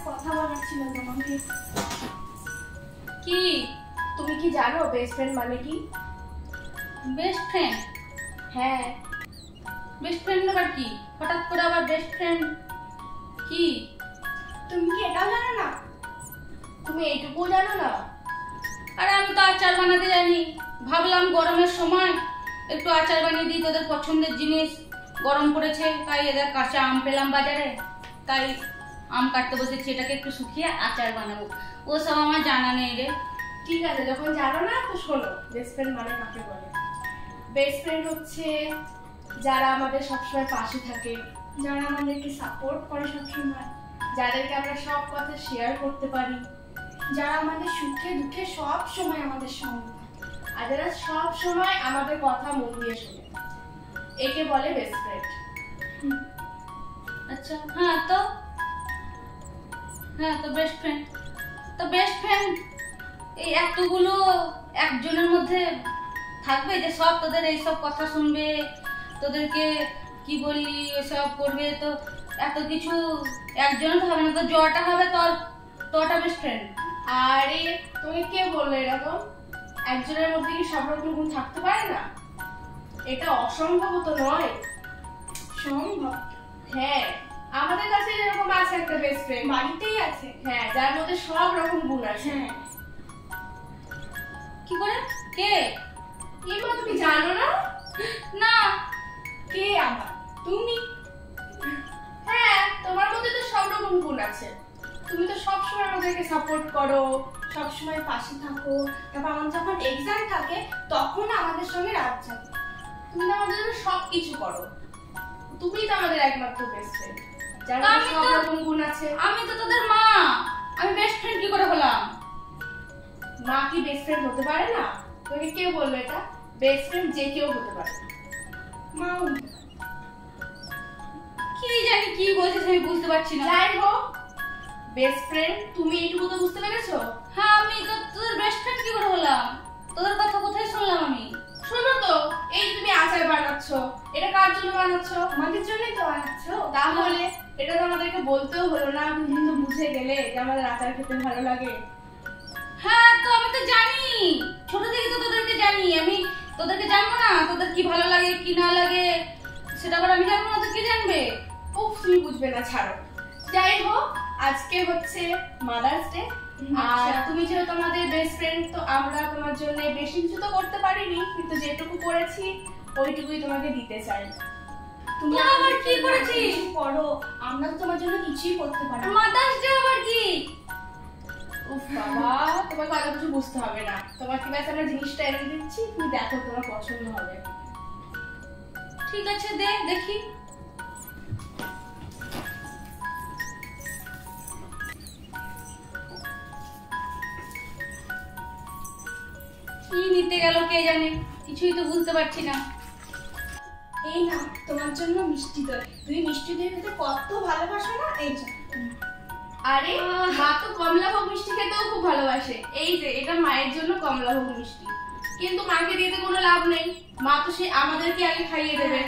কথা বলার ছিল তোমাকে। কি? তুমি কি জানো বেস্ট ফ্রেন্ড মানে কি? Best friend? হ্যাঁ। বেস্ট ফ্রেন্ড আবার কি? হঠাৎ করে আবার বেস্ট ফ্রেন্ড কি? তুমি কি এটাও জানো না? তুমি এইটুকুও জানো না? আরে আমি তো আচার বানাতে জানি, ভাবলাম গরমের সময় একটু আচার বানিয়ে দিই, তোদের পছন্দের জিনিস। গরম পড়েছে তাই এদের কাঁচা আম পেলাম বাজারে, তাই আম কাটতে বসেছি, এটাকে একটু শুকিয়ে আচার বানাবো। ওসব আমার জানা নেই রে। ঠিক আছে, যখন জানো না তো শোনো, বেস্ট ফ্রেন্ড মানে কাকে বলে। বেস্ট ফ্রেন্ড হচ্ছে যারা আমাদের সবসময় পাশে থাকে, যারা আমাদেরকে সাপোর্ট করে সবসময়, যাদেরকে আমরা সব কথা শেয়ার করতে পারি, যারা আমাদের সুখে দুঃখে সব সময় আমাদের সঙ্গে থাকে, আর যারা সব সময় আমাদের কথা মন দিয়ে শোনে, একে বলে বেস্ট ফ্রেন্ড। আচ্ছা, হ্যাঁ তো বেস্ট ফ্রেন্ড, এই এতগুলো একজনের মধ্যে থাকবে যে সব তোদের এইসব কথা শুনবে, তোদেরকে কি বললি ওসব করবে, তো এত কিছু একজনের তো হবে না, তো জটা হবে তোটা বেস্ট ফ্রেন্ড। আরে তুমি কে বললে এরকম? একজনের মধ্যে কি সব রকম গুণ থাকতে পারে না? এটা অসম্ভব তো নয়। সম্ভব। হ্যাঁ, আমাদের কাছে এরকম আছে একটা বেস্ট ফ্রেন্ড, বাড়িতেই আছে। হ্যাঁ, যার মধ্যে সব রকম গুণ আছে। হ্যাঁ। কি করে? কে? এগুলো তুমি জানো না? না। কে আবার? তুমি। হ্যাঁ, তোমার মধ্যে তো সব রকম গুণ আছে। তুমি তো সবসময় আমাদেরকে সাপোর্ট করো, সবসময় পাশে থাকো, তারপর আমাদের যখন এক্সাম থাকে তখন আমাদের সঙ্গে রাত জাগো। তুমি তো আমাদের জন্য সবকিছু করো। তুমিই তো আমাদের একমাত্র বেস্ট ফ্রেন্ড, যার মধ্যে সব রকম গুণ আছে। আমি তো তোদের মা, আমি বেস্ট ফ্রেন্ড কি করে হলাম? মা কি বেস্ট ফ্রেন্ড হতে পারে না? তোকে কে বললো এটা? বেস্ট ফ্রেন্ড যে কেউ হতে পারে, মাও হতে পারে। কি জানি কি বলছিস আমি বুঝতে পারছি না। যাই হোক, বেস্ট ফ্রেন্ড তুমি এইটুকু তো বুঝতে পেরেছো? হ্যাঁ, আমি তো তোদের বেস্ট ফ্রেন্ড কি করে হলাম? তোদের কথা কোথায় শুনলাম আমি? শোনো তো, এই তুমি আচার বানাচ্ছো, এটা কার জন্য বানাচ্ছো? আমাদের জন্যই তো বানাচ্ছো। তাহলে এটা তো আমাদেরকে বলতেও হলো না, তুমি তো বুঝে গেলে যে আমাদের আচার খেতে ভালো লাগে। হ্যাঁ, তো আমি তো জানি, ছোট থেকে তো তোদেরকে জানি। আমি তোদেরকে জানবো না তোদের কি ভালো লাগে কি না লাগে? সেটা আবার আমি জানবো না তো কি জানবে? উফ, তুমি বুঝবে না, ছাড়ো। যাই হোক, আজকে হচ্ছে মাদার্স ডে, আর তুমি যেহেতু আমাদের বেস্ট ফ্রেন্ড, তো আমরা তোমার জন্য বেশি কিছু তো করতে পারিনি, কিন্তু যেটুকু করেছি ওইটুকুই তোমাকে দিতে চাই। তুমি আবার কি করেছিস? করো, আমরা তো তোমার জন্য কিছুই করতে পারি না। মাদার্স ডে আবার কি? উফ বাবা, তোমার কথা কিছু বুঝতে হবে না। তোমাকে ব্যাস আমরা জিনিসটা এনে দিচ্ছি, তুমি দেখো তোমার পছন্দ হবে। ঠিক আছে, দেখি। কি নিতে গেল কে জানে, কিছুই তো বুঝতে পারছি না। এই না, তোমার জন্য মিষ্টি দই। তুমি মিষ্টি দই খেতে কত ভালোবাসো না? এই যে। আরে মা তো কমলাভোগ মিষ্টি খেতেও খুব ভালোবাসে। এই যে, এটা মায়ের জন্য কমলাভোগ মিষ্টি, কিন্তু মাকে দিতে কোনো লাভ নেই, মা তো সে আমাদেরকে আগে খাইয়ে দেবে।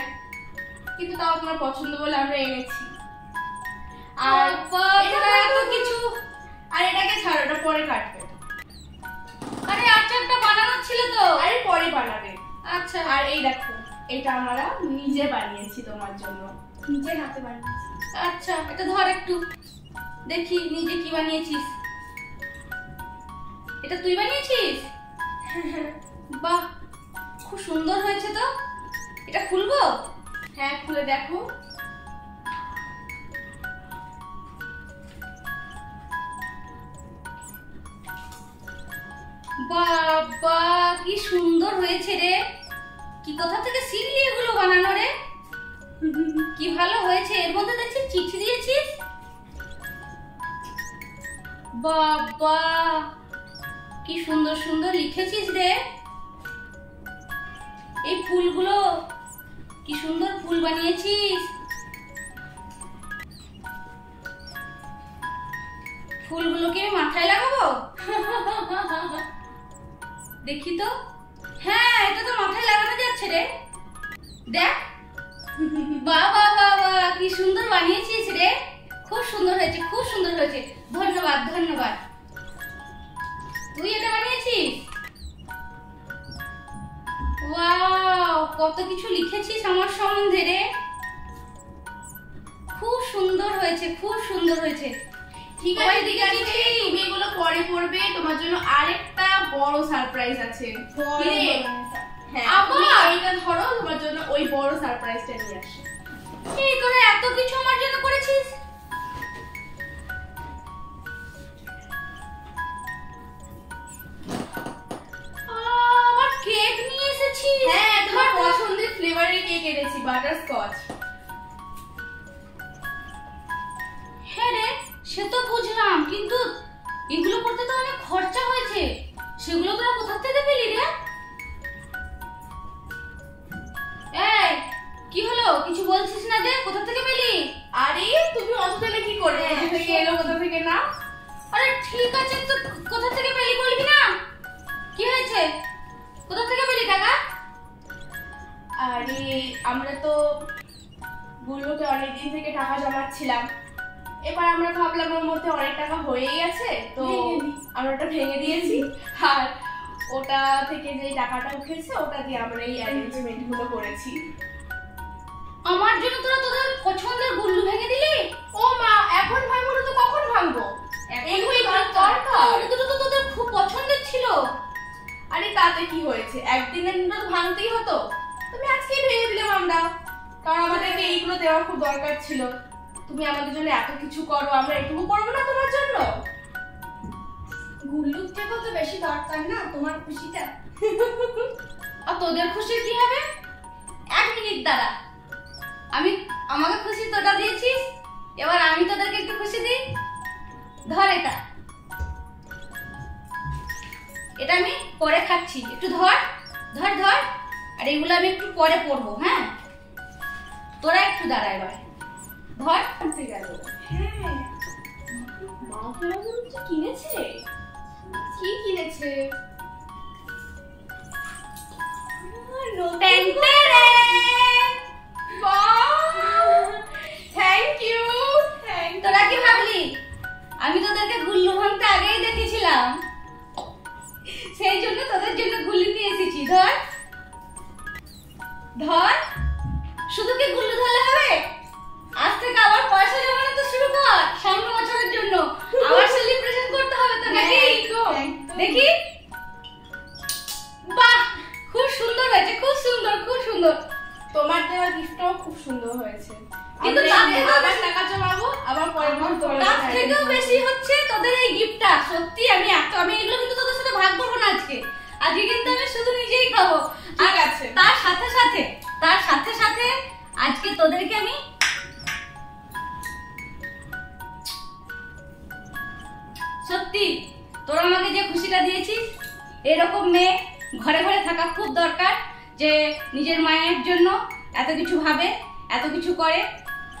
কিন্তু তাও তোমার পছন্দ বলে আমরা এনেছি। আর এত কিছু। আর এটাকে ছাড়ো, এটা পরে কাটবে। আরে আচারটা বানানোর ছিল তো। আরে পরে বানাবে। আচ্ছা। আর এই দেখো, এটা আমরা নিজে বানিয়েছি তোমার জন্য, নিজে হাতে বানিয়েছি। আচ্ছা, এটা ধর একটু দেখি নিজে কি বানিয়েছিস। এটা তুই বানিয়েছিস? বাহ, খুব সুন্দর হয়েছে তো। এটা খুলবো? হ্যাঁ, খুলে দেখো। বাবা, কি সুন্দর হয়েছে রে। কি কোথা থেকে শিখলি এগুলো বানানো রে? কি ভালো হয়েছে। এর মধ্যে দেখছি চিঠি দিয়েছিস। বাবা, কি সুন্দর সুন্দর লিখেছিস রে। এই ফুলগুলো কি সুন্দর ফুল বানিয়েছিস। ফুলগুলোকে আমি মাথায় লাগাবো? দেখি তো। হ্যাঁ, এটা তো মাথায় লাগানো যাচ্ছে রে। দেখ, বাহ বাহ বাহ বাহ, কি সুন্দর বানিয়েছিস রে। খুব সুন্দর হয়েছে, খুব সুন্দর হয়েছে। সুন্দর হয়েছে, খুব সুন্দর হয়েছে। ঠিক আছে ঠিক আছে, তুমি এগুলো পরে পড়বে, তোমার জন্য আরেকটা বড় সারপ্রাইজ আছে। হ্যাঁ আবার এইটা ধরো, তোমার জন্য ওই বড় সারপ্রাইজটা নিয়ে আসে। এই করে এত কিছু আমার জন্য করেছিস? আবার কেক নিয়ে এসেছিস? হ্যাঁ, তোমার পছন্দের ফ্লেভারের কেক এনেছি, বাটারস্কচ। হ্যাঁ রে, সে তো বুঝলাম, কিন্তু এগুলো করতে তো অনেক খরচা হয়েছে। সেগুলো তোরা কোথা থেকে পেলি রে? এই কি হলো, কিছু বলছিস না যে? কোথা থেকে পেলি? আরে তুমি অতটালে কি করে, কোথা থেকে এলো কোথা থেকে না? আরে ঠিক আছে, তো কোথা থেকে পেলি বলবি না? কি হয়েছে, কোথা থেকে পেলি টাকা? আরে আমরা তো গুলোকে অনেকদিন থেকে টাকা জমাচ্ছিলাম, এবার আমরা ভাবলাম ওর মধ্যে অনেক টাকা হয়েই আছে, তো আমরা ওটা ভেঙে দিয়েছি। আর ওটা থেকে যে টাকাটা উঠেছে ওটা দিয়ে আমরা এই অ্যারেঞ্জমেন্ট গুলো করেছি। আমার জন্য তোরা তোদের পছন্দের গুল্লু ভেঙে দিলি? ও মা, এখন ভাঙবো না তো কখন ভাঙবো? এখনই দরকার। দুটো তো তোদের খুব পছন্দের ছিল। আরে তাতে কি হয়েছে, একদিনের তো ভাঙতেই হতো, তুমি আজকেই ভেঙে দিলাম আমরা, কারণ আমাদেরকে এইগুলো দেওয়ার খুব দরকার ছিল। তুমি আমাদের জন্য এত কিছু করো, আমরা এটুকু করবো না তোমার জন্য? গুল্লুর থেকেও তো বেশি দরকার না তোমার খুশিটা। আর তোদের খুশি কি হবে? এক মিনিট দাঁড়া, আমাকে খুশি তোটা দিয়েছিস, এবার আমি তোদেরকে একটু খুশি দিই। ধর এটা, এটা আমি পরে খাচ্ছি, একটু ধর ধর ধর। আর এগুলো আমি একটু পরে পড়বো। হ্যাঁ, তোরা একটু দাঁড়া, এবার ধর। গেল। হ্যাঁ, মা তো কিছু কিনেছে। কি কিনেছে? Thank you. তোরা কি ভাবলি আমি তোদেরকে গুল্লু ভাঙতে আগেই দেখেছিলাম? সেই জন্য তোদের জন্য গুল্লু নিয়ে এসেছি। ধর ধর, শুধু কি গুল্লু ধরলে হবে? আজ থেকে আবার পয়সা জমানো তো শুরু কর, সামনে বছরের জন্য আবার সেলিব্রেশন করতে হবে তো নাকি? দেখি, বাহ, খুব সুন্দর হয়েছে, খুব সুন্দর, খুব সুন্দর। তোমার দেওয়া গিফটটাও খুব সুন্দর হয়েছে, কিন্তু আবার টাকা জমাবো, আবার পরের মাস তার থেকেও বেশি হচ্ছে তোদের এই গিফটটা। সত্যি আমি এগুলো কিন্তু তোদের সাথে ভাগ করবো না আজকে। আজকে কিন্তু আমি শুধু নিজেই খাবো। ঠিক আছে। তার সাথে সাথে আজকে তোদেরকে আমি সত্যি, তোরা আমাকে যে খুশিটা দিয়েছিস, এরকম মেয়ে ঘরে ঘরে থাকা খুব দরকার, যে নিজের মায়ের জন্য এত কিছু ভাবে, এত কিছু করে।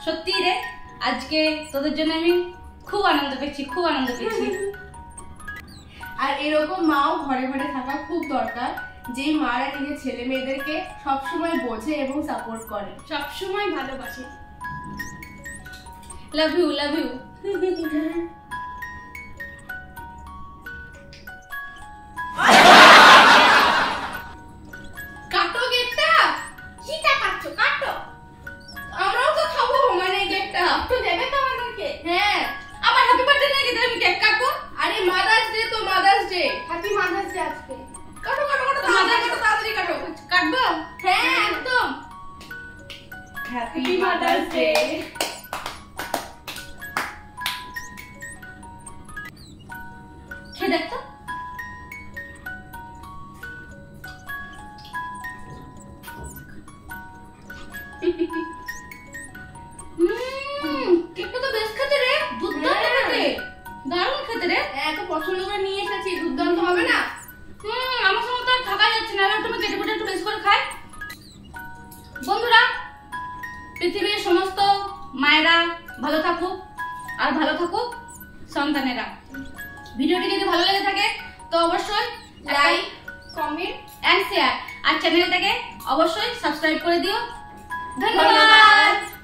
সত্যি রে, আজকে তোদের জন্য আমি খুব আনন্দ পেয়েছি, খুব আনন্দ পেয়েছি। আর এরকম মাও ঘরে ঘরে থাকা খুব দরকার, যেই মারা নিজের ছেলে মেয়েদেরকে সবসময় বোঝে এবং সাপোর্ট করে, সবসময় ভালোবাসে। Love you, love you. কাটো কেকটা। কিটা কাটছো? কাটো, আমরাও তো খাবো, মানে কেকটা তো দেবে তো আমাদেরকে। হ্যাঁ, আবার হ্যাপি বার্থডে নাকি আমি কেক কাটবো? আরে মাদার্স ডে তো, mother's day. Happy mother's day আজকে। কাটো কাটো কাটো, তাড়াতাড়ি কাটো। কাটবো? হ্যাঁ একদম। Happy mother's day. খেয়ে দেখ তো। কেকটা তো বেশ খেতে রে, দুর্দান্ত খেতে, দারুণ খেতে রে। এত পছন্দ করে নিয়ে এসেছি, দুর্দান্ত হবে না? আমার সঙ্গে তো আর থাকা যাচ্ছে না, এবার তুমি কেটে একটু বেশি করে খাই। বন্ধুরা, পৃথিবীর সমস্ত মায়েরা ভালো থাকুক, আর ভালো থাকুক সন্তানেরা। ভিডিওটি যদি ভালো লেগে থাকে তো অবশ্যই লাইক, কমেন্ট এন্ড শেয়ার, আর চ্যানেলটাকে অবশ্যই সাবস্ক্রাইব করে দিও। ধন্যবাদ।